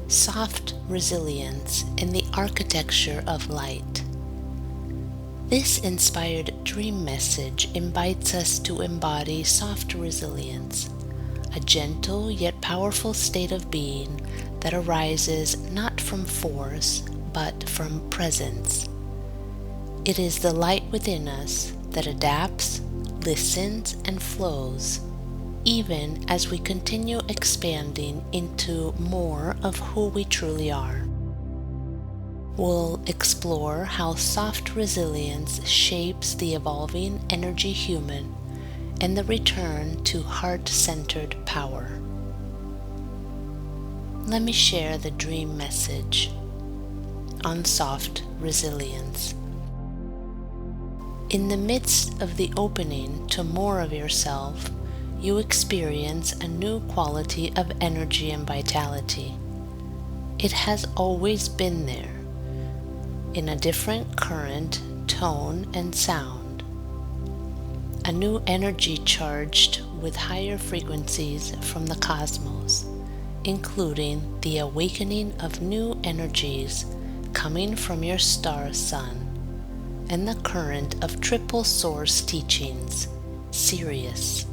soft resilience in the architecture of light. This inspired dream message invites us to embody soft resilience, a gentle yet powerful state of being that arises not from force but from presence. It is the light within us that adapts, listens, and flows, even as we continue expanding into more of who we truly are. We'll explore how soft resilience shapes the evolving energy human and the return to heart-centered power. Let me share the dream message on soft resilience. In the midst of the opening to more of yourself, you experience a new quality of energy and vitality. It has always been there, in a different current, tone, and sound. A new energy charged with higher frequencies from the cosmos, including the awakening of new energies coming from your star sun, and the current of triple source teachings, Sirius.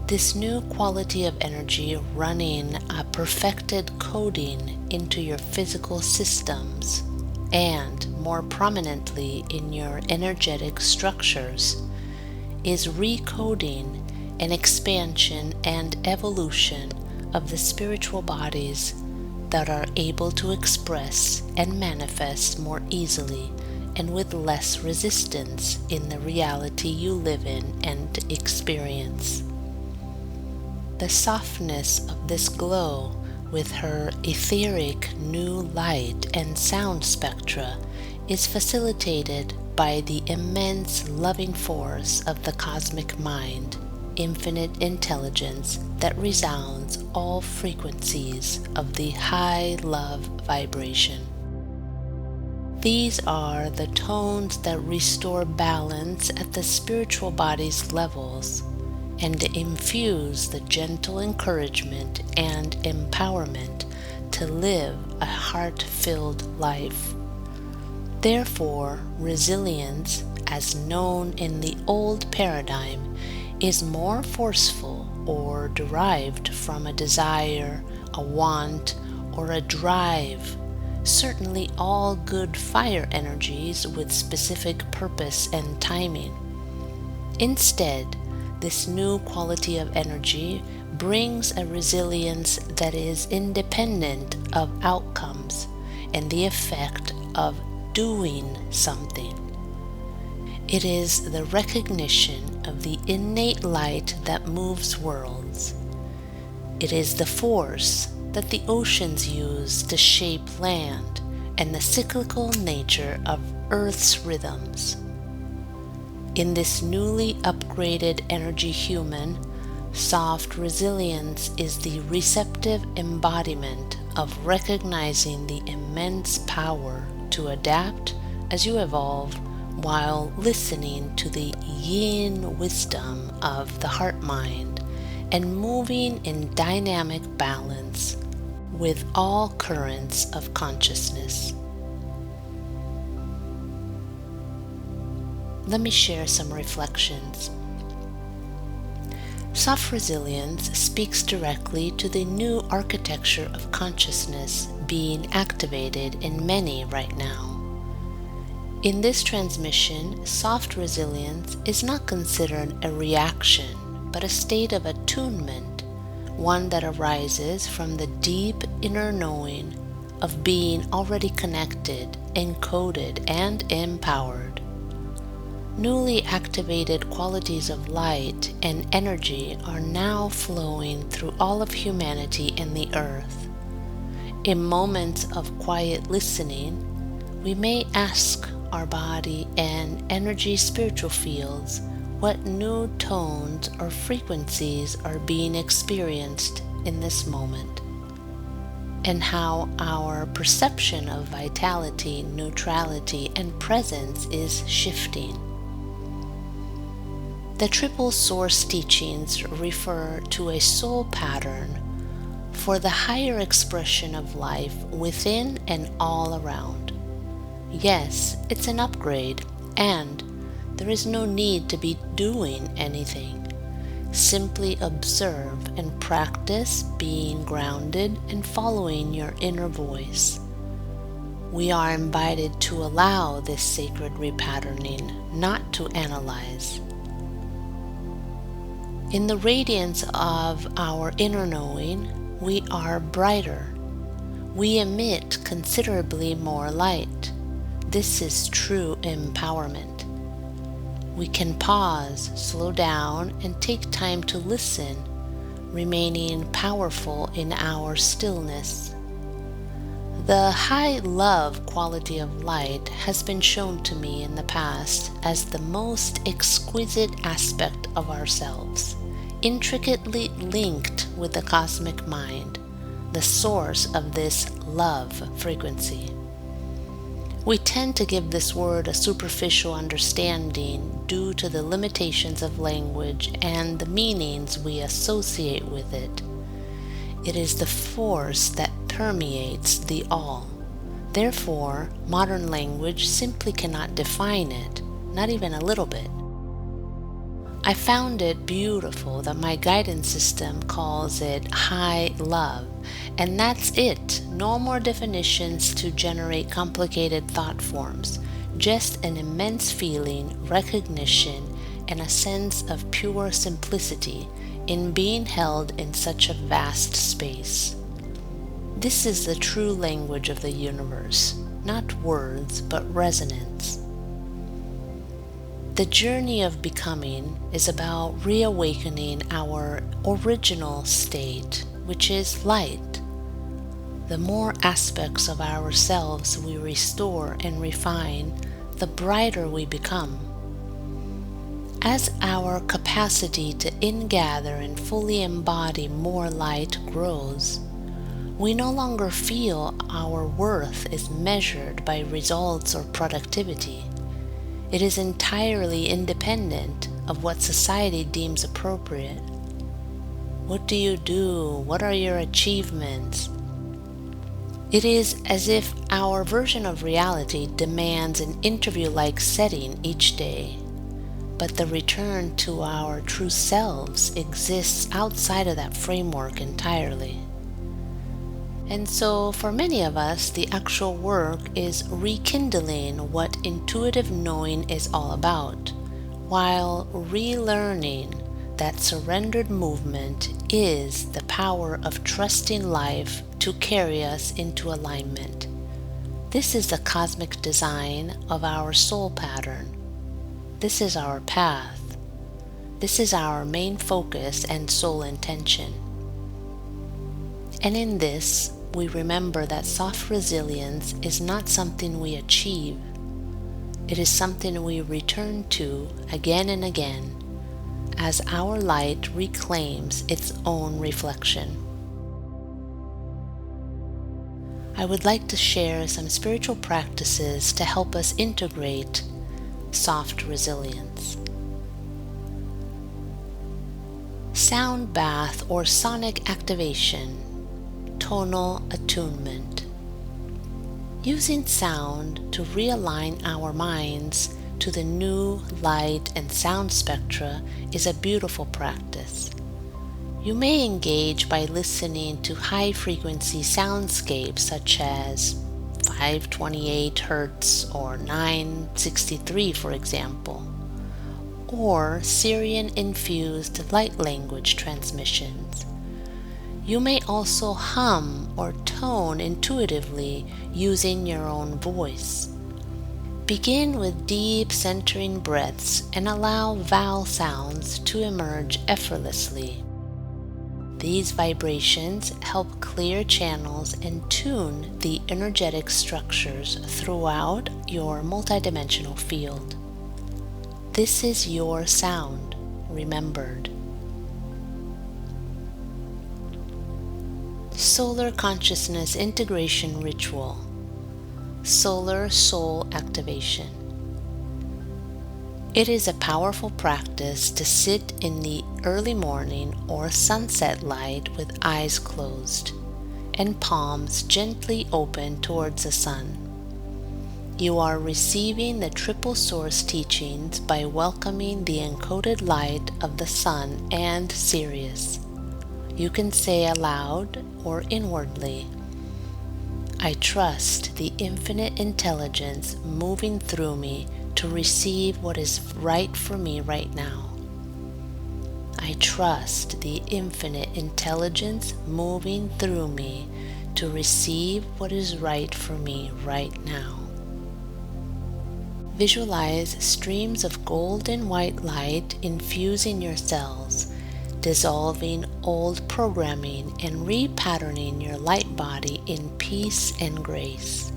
This new quality of energy running a perfected coding into your physical systems and, more prominently, in your energetic structures, is recoding an expansion and evolution of the spiritual bodies that are able to express and manifest more easily and with less resistance in the reality you live in and experience. The softness of this glow with her etheric new light and sound spectra is facilitated by the immense loving force of the cosmic mind, infinite intelligence that resounds all frequencies of the high love vibration. These are the tones that restore balance at the spiritual body's levels and infuse the gentle encouragement and empowerment to live a heart-filled life. Therefore, resilience, as known in the old paradigm, is more forceful or derived from a desire, a want, or a drive. Certainly all good fire energies with specific purpose and timing. Instead, this new quality of energy brings a resilience that is independent of outcomes and the effect of doing something. It is the recognition of the innate light that moves worlds. It is the force that the oceans use to shape land and the cyclical nature of Earth's rhythms. In this newly upgraded energy human, soft resilience is the receptive embodiment of recognizing the immense power to adapt as you evolve while listening to the yin wisdom of the heart-mind and moving in dynamic balance with all currents of consciousness. Let me share some reflections. Soft resilience speaks directly to the new architecture of consciousness being activated in many right now. In this transmission, soft resilience is not considered a reaction, but a state of attunement, one that arises from the deep inner knowing of being already connected, encoded, and empowered. Newly activated qualities of light and energy are now flowing through all of humanity and the earth. In moments of quiet listening, we may ask our body and energy spiritual fields what new tones or frequencies are being experienced in this moment, and how our perception of vitality, neutrality, and presence is shifting. The triple source teachings refer to a soul pattern for the higher expression of life within and all around. Yes, it's an upgrade, and there is no need to be doing anything. Simply observe and practice being grounded and following your inner voice. We are invited to allow this sacred repatterning, not to analyze. In the radiance of our inner knowing, we are brighter. We emit considerably more light. This is true empowerment. We can pause, slow down, and take time to listen, remaining powerful in our stillness. The high love quality of light has been shown to me in the past as the most exquisite aspect of ourselves, intricately linked with the cosmic mind, the source of this love frequency. We tend to give this word a superficial understanding due to the limitations of language and the meanings we associate with it. It is the force that permeates the all. Therefore, modern language simply cannot define it, not even a little bit. I found it beautiful that my guidance system calls it high love, and that's it. No more definitions to generate complicated thought forms, just an immense feeling, recognition, and a sense of pure simplicity in being held in such a vast space. This is the true language of the universe, not words, but resonance. The journey of becoming is about reawakening our original state, which is light. The more aspects of ourselves we restore and refine, the brighter we become. As our capacity to ingather and fully embody more light grows, we no longer feel our worth is measured by results or productivity. It is entirely independent of what society deems appropriate. What do you do? What are your achievements? It is as if our version of reality demands an interview-like setting each day, but the return to our true selves exists outside of that framework entirely. And so, for many of us, the actual work is rekindling what intuitive knowing is all about, while relearning that surrendered movement is the power of trusting life to carry us into alignment. This is the cosmic design of our soul pattern. This is our path. This is our main focus and soul intention. And in this, we remember that soft resilience is not something we achieve. It is something we return to again and again as our light reclaims its own reflection. I would like to share some spiritual practices to help us integrate soft resilience. Sound bath or sonic activation. Tonal attunement. Using sound to realign our minds to the new light and sound spectra is a beautiful practice. You may engage by listening to high-frequency soundscapes such as 528 Hz or 963, for example, or Syrian-infused light language transmissions. You may also hum or tone intuitively using your own voice. Begin with deep centering breaths and allow vowel sounds to emerge effortlessly. These vibrations help clear channels and tune the energetic structures throughout your multidimensional field. This is your sound, remembered. Solar Consciousness Integration Ritual. Solar Soul Activation. It is a powerful practice to sit in the early morning or sunset light with eyes closed and palms gently open towards the sun. You are receiving the triple source teachings by welcoming the encoded light of the sun and Sirius. You can say aloud or inwardly, I trust the infinite intelligence moving through me to receive what is right for me right now. I trust the infinite intelligence moving through me to receive what is right for me right now. Visualize streams of golden white light infusing your cells, dissolving old programming and repatterning your light body in peace and grace.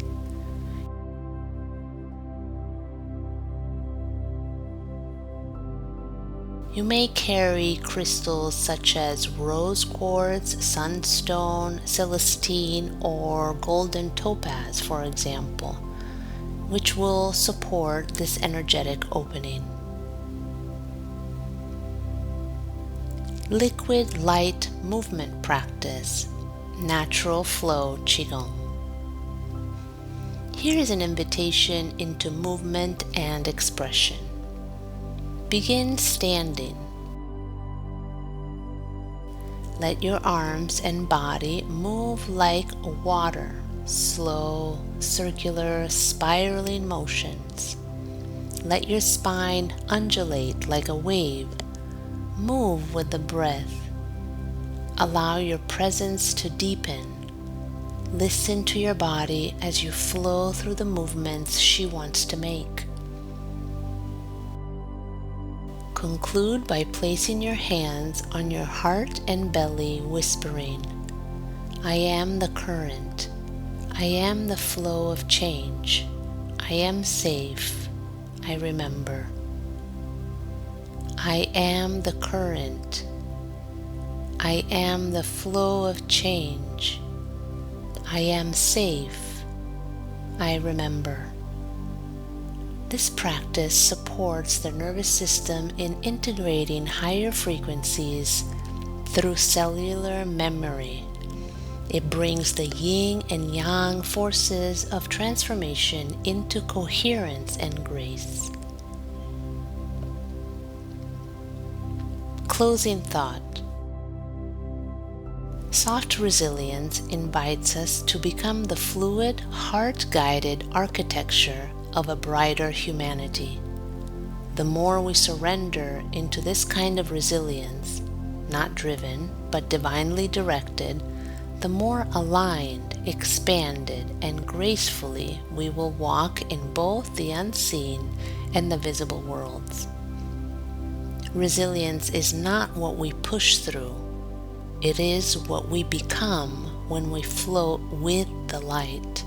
You may carry crystals such as rose quartz, sunstone, celestine, or golden topaz, for example, which will support this energetic opening. Liquid light movement practice, natural flow Qigong. Here is an invitation into movement and expression. Begin standing. Let your arms and body move like water, slow, circular, spiraling motions. Let your spine undulate like a wave. Move with the breath. Allow your presence to deepen. Listen to your body as you flow through the movements she wants to make. Conclude by placing your hands on your heart and belly, whispering, I am the current. I am the flow of change. I am safe. I remember. I am the current. I am the flow of change. I am safe. I remember. This practice supports the nervous system in integrating higher frequencies through cellular memory. It brings the yin and yang forces of transformation into coherence and grace. Closing thought. Soft resilience invites us to become the fluid, heart-guided architecture of a brighter humanity. The more we surrender into this kind of resilience, not driven, but divinely directed, the more aligned, expanded, and gracefully we will walk in both the unseen and the visible worlds. Resilience is not what we push through. It is what we become when we float with the light.